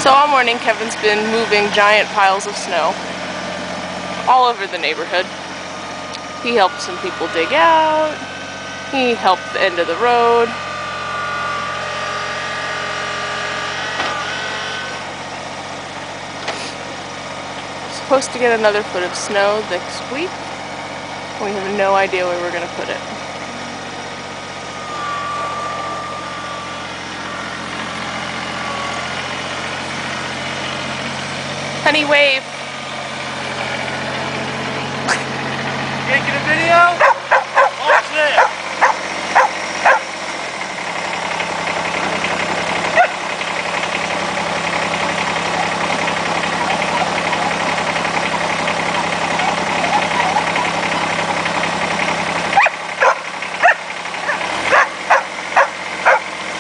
So all morning Kevin's been moving giant piles of snow all over the neighborhood. He helped some people dig out. He helped the end of the road. Supposed to get another foot of snow next week. We have no idea where we're going to put it. Honey, wave. Taking a video? Watch this.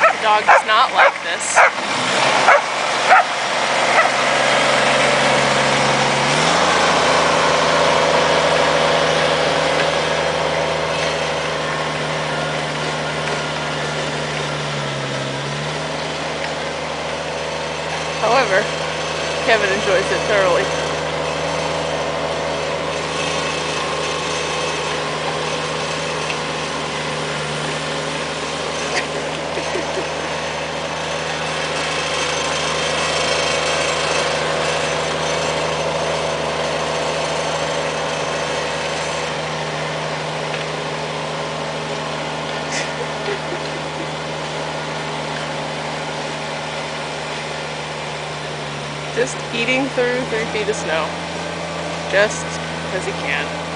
The dog does not like this. However, Kevin enjoys it thoroughly. Just eating through 3 feet of snow. Just because he can.